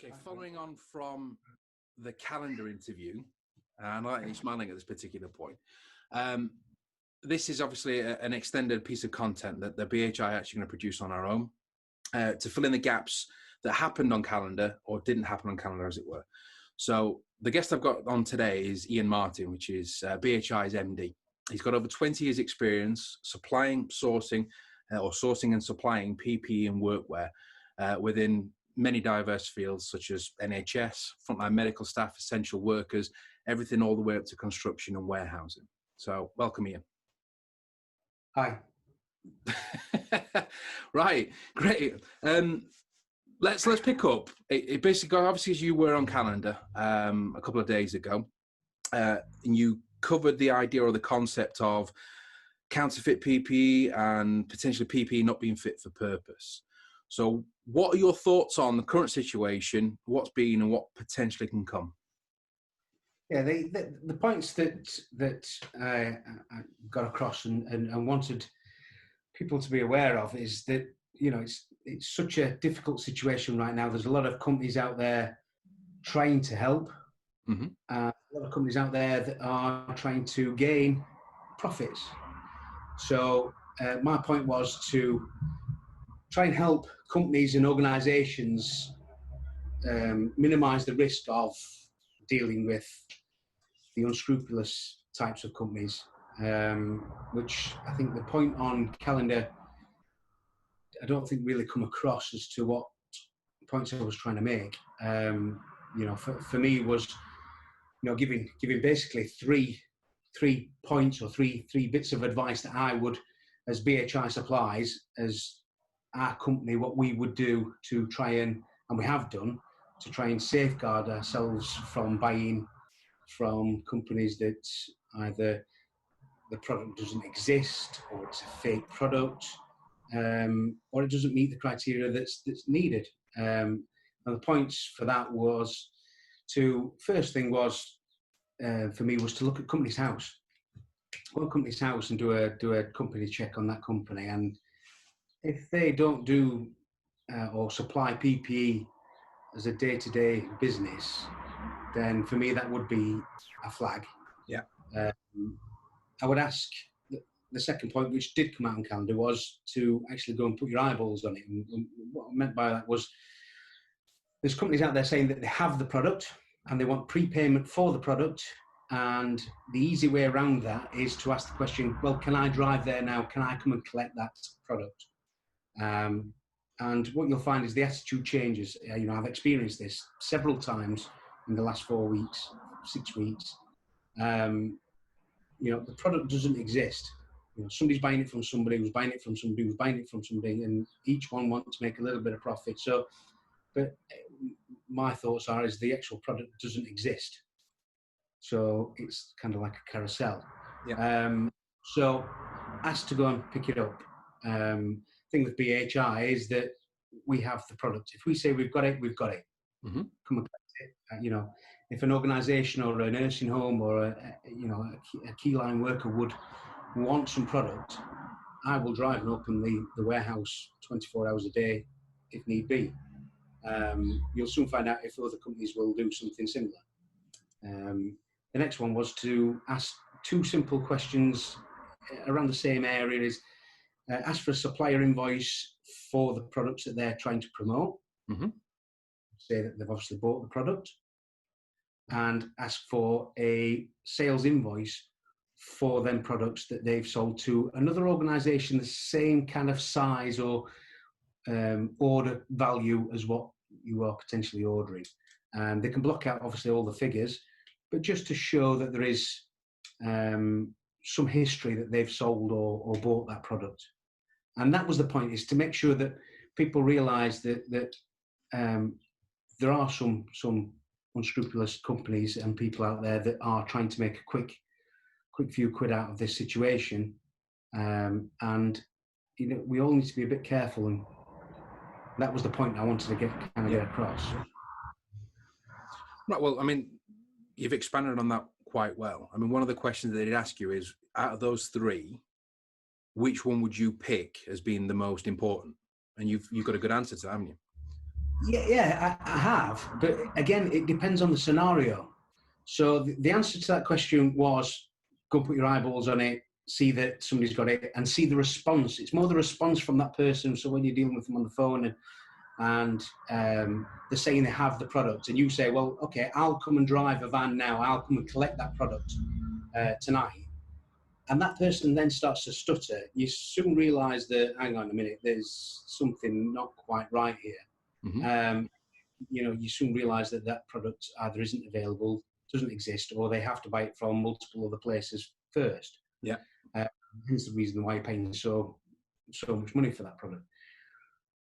Okay, following on from the calendar interview, and I like you smiling at this particular point. This is obviously an extended piece of content that the BHI are actually going to produce on our own to fill in the gaps that happened on calendar or didn't happen on calendar, as it were. So the guest I've got on today is Ian Martin, which is BHI's MD. He's got over 20 years experience supplying, sourcing and supplying PPE and workwear within many diverse fields such as NHS, frontline medical staff, essential workers, everything all the way up to construction and warehousing. So welcome, Ian. Hi. Right, great. Let's pick up. It basically, obviously, as you were on calendar a couple of days ago, and you covered the idea or the concept of counterfeit PPE and potentially PPE not being fit for purpose. So what are your thoughts on the current situation, what's been and what potentially can come? Yeah, the points that I got across and wanted people to be aware of is that, you know, it's such a difficult situation right now. There's a lot of companies out there trying to help. Mm-hmm. A lot of companies out there that are trying to gain profits. So my point was to try and help companies and organisations minimise the risk of dealing with the unscrupulous types of companies, which I think the point on calendar, I don't think really come across as to what points I was trying to make. You know, for me was, you know, giving basically three points or three bits of advice that I would, as BHI Supplies, as our company, what we would do to try and we have done, to try and safeguard ourselves from buying from companies that either the product doesn't exist or it's a fake product, or it doesn't meet the criteria that's needed. And the points for that was first thing was, for me, was to look at company's house. Go to company's house and do a company check on that company. And if they don't do or supply PPE as a day-to-day business, then for me that would be a flag. Yeah. I would ask, the second point, which did come out on calendar, was to actually go and put your eyeballs on it. And what I meant by that was, there's companies out there saying that they have the product and they want prepayment for the product. And the easy way around that is to ask the question, well, can I drive there now? Can I come and collect that product? And what you'll find is the attitude changes. You know, I've experienced this several times in the last 4 weeks, 6 weeks. You know, the product doesn't exist. You know, somebody's buying it from somebody who's buying it from somebody who's buying it from somebody, and each one wants to make a little bit of profit. So, but my thoughts are, is the actual product doesn't exist. So it's kind of like a carousel. Yeah. So asked to go and pick it up. Thing with BHI is that we have the product. If we say we've got it, we've got it. Mm-hmm. Come and collect it. You know, if an organisation or a nursing home or a key line worker would want some product, I will drive and open the warehouse 24 hours a day if need be. You'll soon find out if other companies will do something similar. The next one was to ask 2 simple questions around the same area. Is ask for a supplier invoice for the products that they're trying to promote. Mm-hmm. Say that they've obviously bought the product, and ask for a sales invoice for them products that they've sold to another organisation the same kind of size or order value as what you are potentially ordering. They can block out obviously all the figures, but just to show that there is some history that they've sold or bought that product. And that was the point, is to make sure that people realise that there are some unscrupulous companies and people out there that are trying to make a quick few quid out of this situation. And you know, we all need to be a bit careful, and that was the point I wanted to get across. Right. Well, I mean, you've expanded on that quite well. I mean, one of the questions that they'd ask you is, out of those 3, which one would you pick as being the most important? And you've got a good answer to that, haven't you? I have. But again, it depends on the scenario. So the answer to that question was go put your eyeballs on it, see that somebody's got it, and see the response. It's more the response from that person. So when you're dealing with them on the phone and they're saying they have the product, and you say, well, okay, I'll come and drive a van now. I'll come and collect that product tonight. And that person then starts to stutter. You soon realise that, hang on a minute, there's something not quite right here. Mm-hmm. You soon realise that that product either isn't available, doesn't exist, or they have to buy it from multiple other places first. Yeah. Hence the reason why you're paying so much money for that product.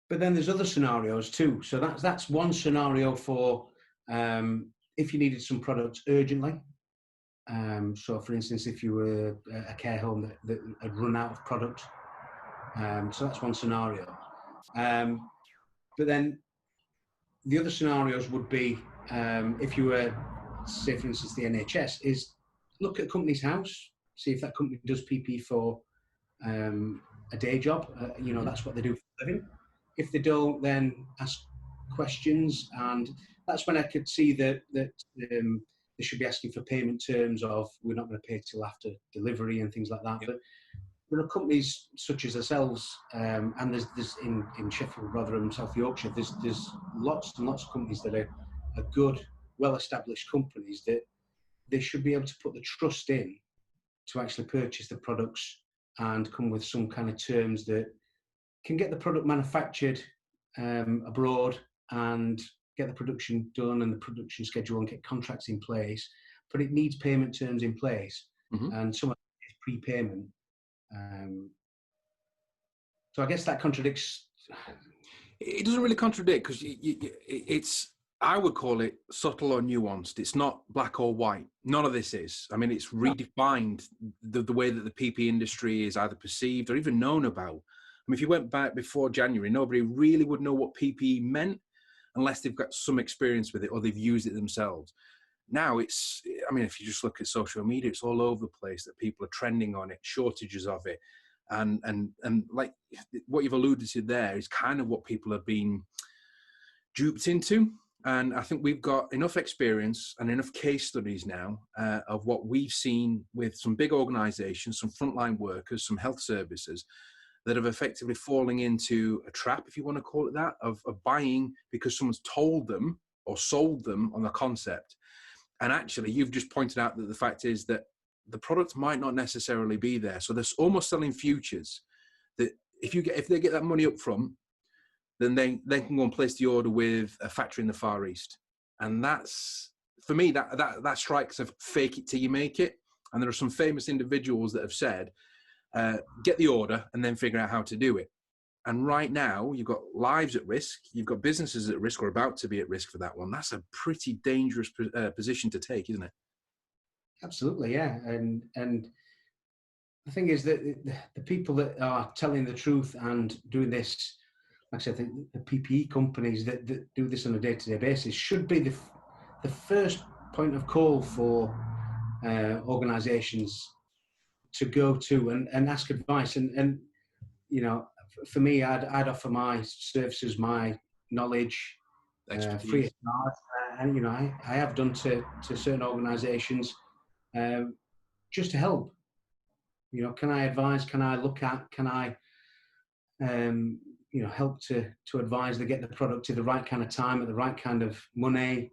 But then there's other scenarios too. So that's one scenario for if you needed some products urgently. So for instance, if you were a care home that had run out of product. So that's one scenario. But then the other scenarios would be if you were, say for instance, the NHS, is look at a company's house, see if that company does PPE for a day job. That's what they do for a living. If they don't, then ask questions, and that's when I could see that they should be asking for payment terms of we're not going to pay till after delivery and things like that. Yep. But there are companies such as ourselves, and there's in Sheffield, Rotherham, South Yorkshire, there's lots and lots of companies that are good, well-established companies that they should be able to put the trust in to actually purchase the products and come with some kind of terms that can get the product manufactured abroad and get the production done and the production schedule and get contracts in place. But it needs payment terms in place, and some of it is prepayment. So I guess that contradicts. It doesn't really contradict because it's, I would call it subtle or nuanced. It's not black or white. None of this is. I mean, it's redefined the way that the PP industry is either perceived or even known about. I mean, if you went back before January, nobody really would know what PPE meant unless they've got some experience with it or they've used it themselves. Now it's, I mean, if you just look at social media, it's all over the place that people are trending on it, shortages of it. And like what you've alluded to there is kind of what people have been duped into. And I think we've got enough experience and enough case studies now of what we've seen with some big organizations, some frontline workers, some health services that have effectively falling into a trap, if you want to call it that, of buying because someone's told them or sold them on the concept. And actually, you've just pointed out that the fact is that the product might not necessarily be there. So they're almost selling futures that if they get that money up front, then they can go and place the order with a factory in the Far East. And that's, for me, that strikes a fake it till you make it. And there are some famous individuals that have said, get the order and then figure out how to do it. And right now, you've got lives at risk, you've got businesses at risk or about to be at risk for that one. That's a pretty dangerous position to take, isn't it? Absolutely, yeah. And the thing is that the people that are telling the truth and doing this, like I said, the PPE companies that do this on a day-to-day basis should be the first point of call for organisations to go to and ask advice. And for me, I'd offer my services, my knowledge, free of charge. And I have done to certain organisations just to help. Can I advise? Can I look at? Can I, help to advise they get the product to the right kind of time at the right kind of money,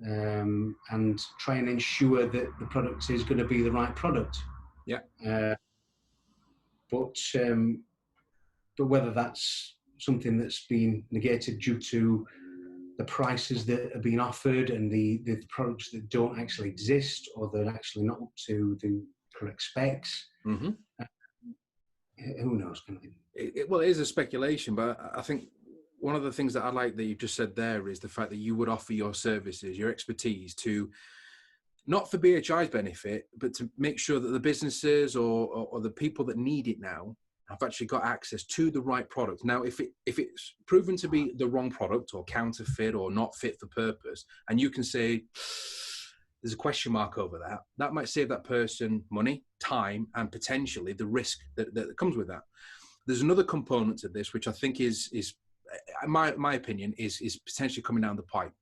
and try and ensure that the product is going to be the right product. Yeah. But whether that's something that's been negated due to the prices that are being offered and the products that don't actually exist or they're actually not up to the correct specs, who knows? Kind of thing. Well, it is a speculation, but I think one of the things that I like that you just said there is the fact that you would offer your services, your expertise to, not for BHI's benefit, but to make sure that the businesses or the people that need it now have actually got access to the right product. Now, if it's proven to be the wrong product or counterfeit or not fit for purpose, and you can say there's a question mark over that, that might save that person money, time, and potentially the risk that comes with that. There's another component to this, which I think is my opinion is potentially coming down the pipe.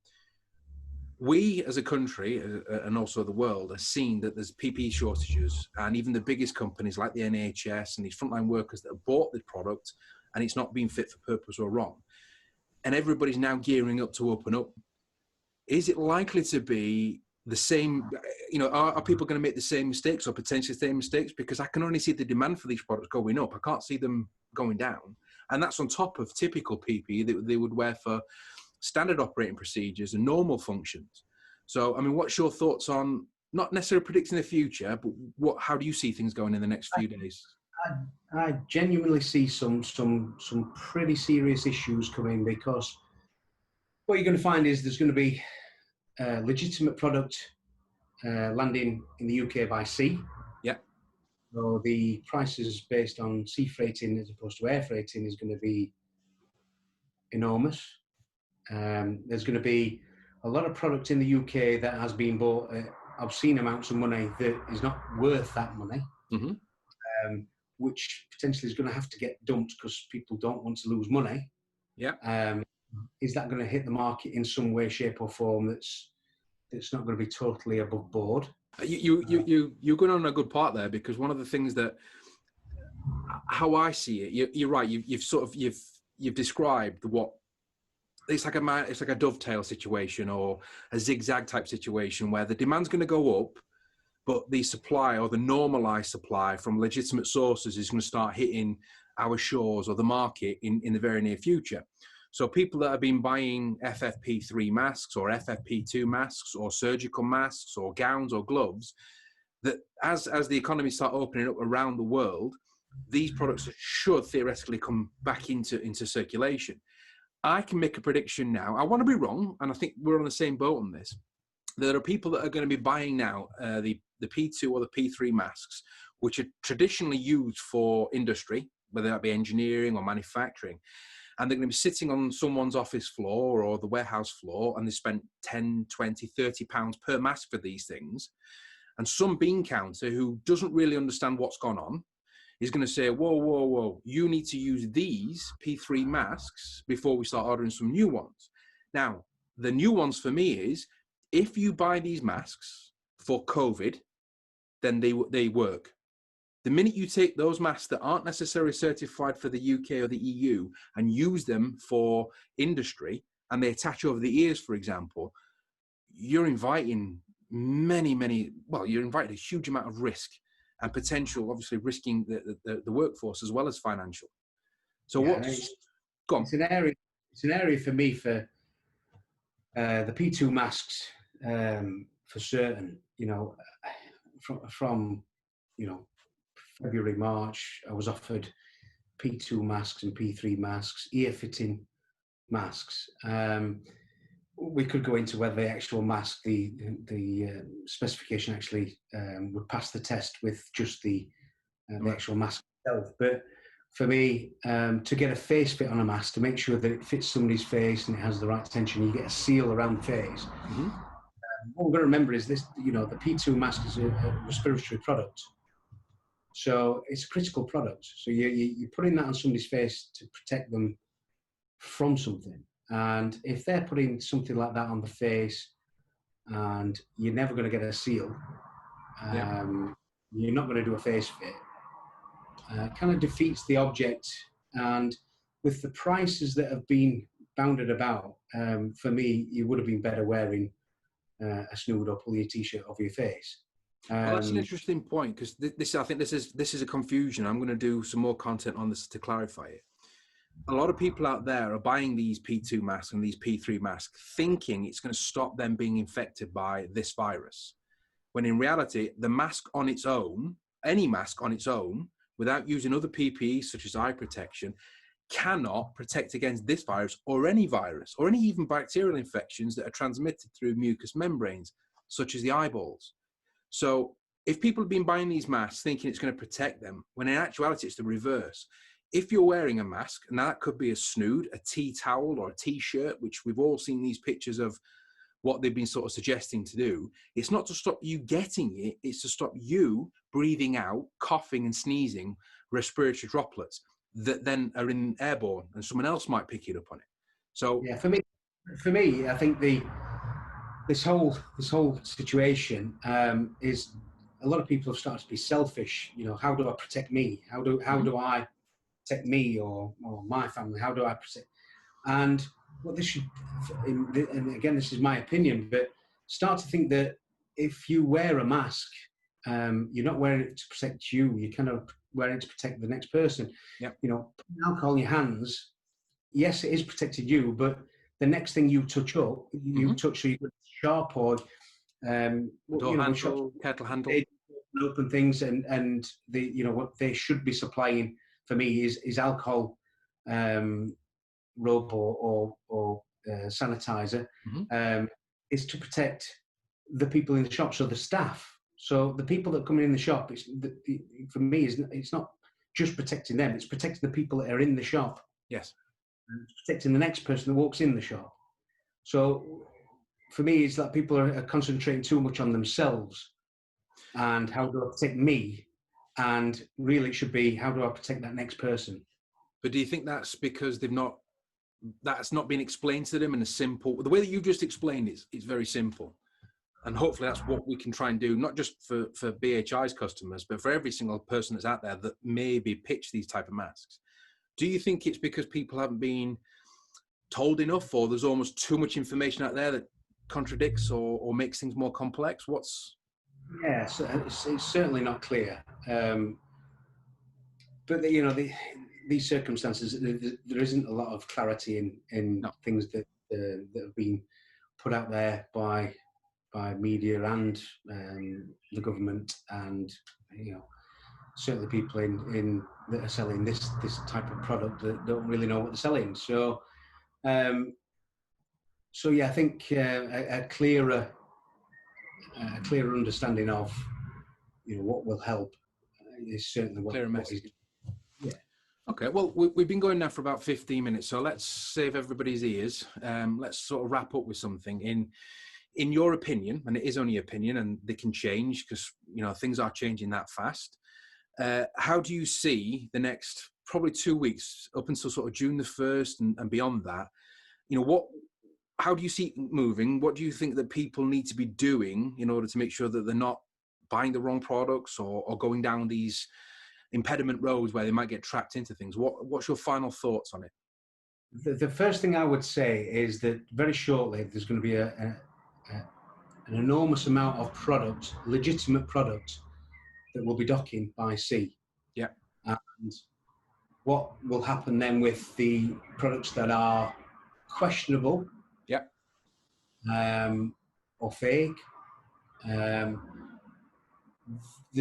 We as a country and also the world are seeing that there's PPE shortages, and even the biggest companies like the NHS and these frontline workers that have bought the product and it's not being fit for purpose or wrong. And everybody's now gearing up to open up. Is it likely to be the same, are people going to make the same mistakes or potentially the same mistakes? Because I can only see the demand for these products going up. I can't see them going down. And that's on top of typical PPE that they would wear for standard operating procedures and normal functions. So, I mean, what's your thoughts on not necessarily predicting the future, but how do you see things going in the next few days? I genuinely see some pretty serious issues coming, because what you're going to find is there's going to be legitimate product landing in the UK by sea. Yeah. So the prices based on sea freighting as opposed to air freighting is going to be enormous. There's going to be a lot of product in the UK that has been bought at obscene amounts of money that is not worth that money, which potentially is going to have to get dumped because people don't want to lose money. Yeah. Is that going to hit the market in some way, shape, or form that's not going to be totally above board? You're going on a good part there, because one of the things that, how I see it, you're right. You've described what it's like a dovetail situation or a zigzag type situation where the demand's going to go up, but the supply or the normalized supply from legitimate sources is going to start hitting our shores or the market in the very near future. So people that have been buying FFP3 masks or FFP2 masks or surgical masks or gowns or gloves, that as the economy start opening up around the world, these products should theoretically come back into circulation. I can make a prediction now. I want to be wrong, and I think we're on the same boat on this. There are people that are going to be buying now the P2 or the P3 masks, which are traditionally used for industry, whether that be engineering or manufacturing. And they're going to be sitting on someone's office floor or the warehouse floor, and they spent 10, 20, 30 pounds per mask for these things. And some bean counter who doesn't really understand what's gone on is going to say, whoa, you need to use these P3 masks before we start ordering some new ones. Now, the new ones for me is, if you buy these masks for COVID, then they work. The minute you take those masks that aren't necessarily certified for the UK or the EU and use them for industry, and they attach over the ears, for example, you're inviting you're inviting a huge amount of risk and potential, obviously risking the workforce as well as financial. So go on. It's an area for me for the P2 masks, for certain, from February, March, I was offered P2 masks and P3 masks, ear-fitting masks. We could go into whether the actual mask, the specification actually would pass the test with just the actual mask itself. But for me, to get a face fit on a mask, to make sure that it fits somebody's face and it has the right tension, you get a seal around the face. Mm-hmm. What we're going to remember is this, the P2 mask is a respiratory product. So it's a critical product. So you're putting that on somebody's face to protect them from something. And if they're putting something like that on the face and you're never going to get a seal, you're not going to do a face fit, kind of defeats the object. And with the prices that have been bounded about, for me, you would have been better wearing a snood or pull your t-shirt off your face. Well, that's an interesting point, because I think this is a confusion. I'm going to do some more content on this to clarify it. A lot of people out there are buying these P2 masks and these P3 masks thinking it's going to stop them being infected by this virus, when in reality, the mask on its own, any mask on its own, without using other PPE such as eye protection, cannot protect against this virus or any even bacterial infections that are transmitted through mucous membranes, such as the eyeballs. So if people have been buying these masks thinking it's going to protect them, when in actuality it's the reverse. If you're wearing a mask, and that could be a snood, a tea towel, or a t-shirt, which we've all seen these pictures of what they've been sort of suggesting to do, it's not to stop you getting it, it's to stop you breathing out, coughing and sneezing respiratory droplets. that then are in airborne, and someone else might pick it up on it. So yeah, for me, I think this whole situation is, a lot of people have started to be selfish. You know, how do I protect me? How do I protect me or my family? How do I protect? And what this should, and again, this is my opinion, but start to think that if you wear a mask, you're not wearing it to protect you. You're kind of wearing it to protect the next person. Yep. You know, putting alcohol in your hands, yes, it is protected you, but the next thing you touch up, so you sharp or door handle, kettle handle, they open things, and the, you know, what they should be supplying for me is alcohol, rub or sanitizer, is to protect the people in the shop, so the staff. So the people that come in the shop, for me, it's not just protecting them; it's protecting the people that are in the shop. Yes, and it's protecting the next person that walks in the shop. So for me, it's that people are concentrating too much on themselves and how do I protect me, and really it should be how do I protect that next person. But do you think that's because that's not been explained to them in a simple, the way that you just explained it, it's very simple. And hopefully that's what we can try and do, not just for BHI's customers, but for every single person that's out there that maybe pitch these type of masks. Do you think it's because people haven't been told enough, or there's almost too much information out there that contradicts or makes things more complex? Yeah, so it's certainly not clear. But you know, these circumstances, there isn't a lot of clarity in things that have been put out there by media and the government, and you know, certainly people in that are selling this type of product that don't really know what they're selling. So yeah, I think a clearer understanding of, you know, what will help is certainly what is. Yeah. Okay, well, we've been going now for about 15 minutes, so let's save everybody's ears. Let's sort of wrap up with something. In your opinion, and it is only opinion, and they can change because, you know, things are changing that fast. How do you see the next probably 2 weeks up until sort of June the 1st and beyond that? You know, how do you see it moving? What do you think that people need to be doing in order to make sure that they're not buying the wrong products or going down these impediment roads where they might get trapped into things? What's your final thoughts on it? The first thing I would say is that very shortly there's going to be an enormous amount of product, legitimate product, that will be docking by sea. Yeah. And what will happen then with the products that are questionable, yeah, or fake? There's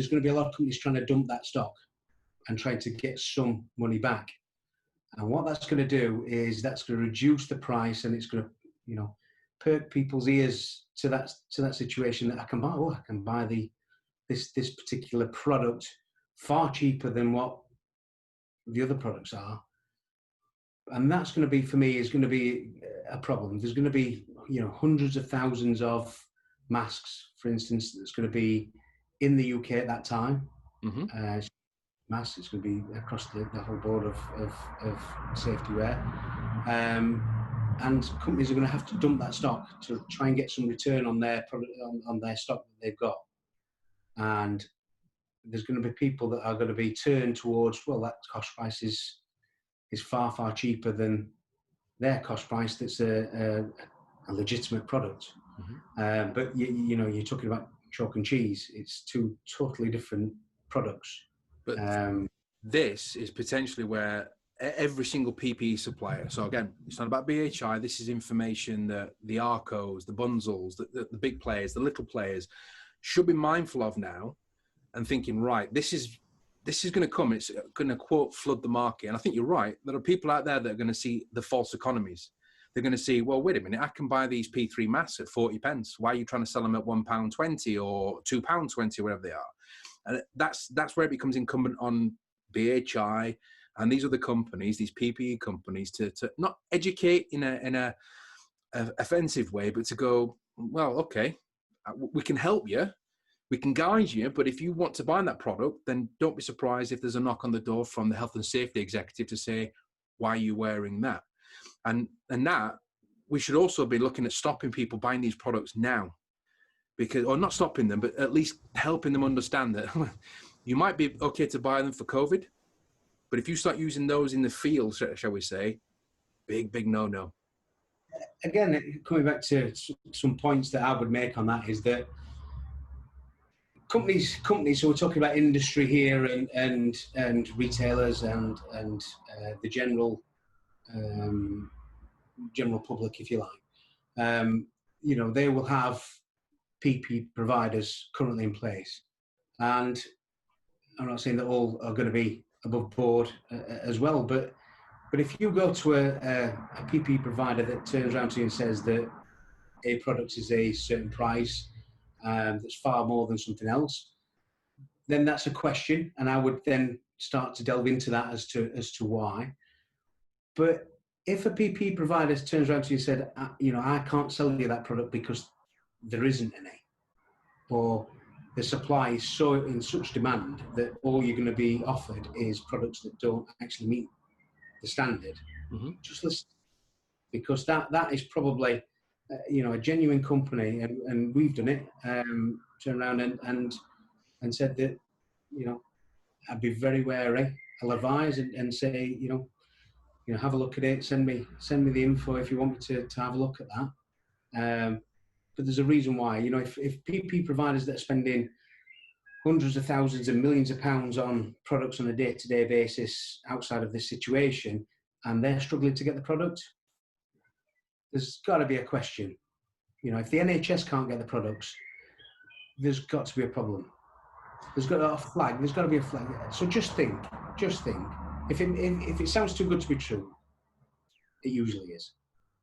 going to be a lot of companies trying to dump that stock and trying to get some money back. And what that's going to do is that's going to reduce the price, and it's going to, you know, perk people's ears to that situation that I can buy this particular product far cheaper than what the other products are. And that's going to be, for me, is going to be a problem. There's going to be, you know, hundreds of thousands of masks, for instance, that's going to be in the UK at that time. Masks, it's going to be across the whole board of safety wear. And companies are going to have to dump that stock to try and get some return on their product, on their stock that they've got. And there's going to be people that are going to be turned towards, well, that cost price is far, far cheaper than their cost price that's a legitimate product. But you know, you're talking about chalk and cheese. It's two totally different products. But this is potentially where every single PPE supplier, so again, it's not about BHI, this is information that the Arcos, the Bunzels, the big players, the little players should be mindful of now, and thinking, right, this is going to come, it's going to, quote, flood the market. And I think you're right, there are people out there that are going to see the false economies. They're going to see, well, wait a minute, I can buy these P3 masks at 40 pence. Why are you trying to sell them at £1.20 or £2.20, wherever they are? And that's where it becomes incumbent on BHI and these other companies, these PPE companies, to not educate in a offensive way, but to go, well, okay, we can help you. we can guide you, but if you want to buy that product, then don't be surprised if there's a knock on the door from the health and safety executive to say, why are you wearing that? And that, we should also be looking at stopping people buying these products now, because, or not stopping them, but at least helping them understand that you might be okay to buy them for COVID, but if you start using those in the field, shall we say, big no-no. Again, coming back to some points that I would make on that is that companies. So we're talking about industry here, and retailers and the general public, if you like. You know, they will have PPE providers currently in place, and I'm not saying that all are going to be above board as well, but if you go to a PPE provider that turns around to you and says that a product is a certain price, that's far more than something else, then that's a question, and I would then start to delve into that as to why. But if a PPE provider turns around to you and said, you know, I can't sell you that product because there isn't any, or the supply is so in such demand that all you're going to be offered is products that don't actually meet the standard, just listen, because that is probably you know, a genuine company, and we've done it. Turn around and said that, you know, I'd be very wary. I'll advise and say, you know, have a look at it. Send me the info if you want me to have a look at that. But there's a reason why. You know, if PP providers that are spending hundreds of thousands and millions of pounds on products on a day-to-day basis outside of this situation, and they're struggling to get the product, there's got to be a question. You know, if the NHS can't get the products, there's got to be a problem. There's got to be a flag. So just think. If it sounds too good to be true, it usually is.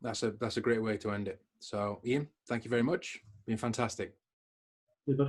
That's a great way to end it. So, Ian, thank you very much. Been fantastic. Good.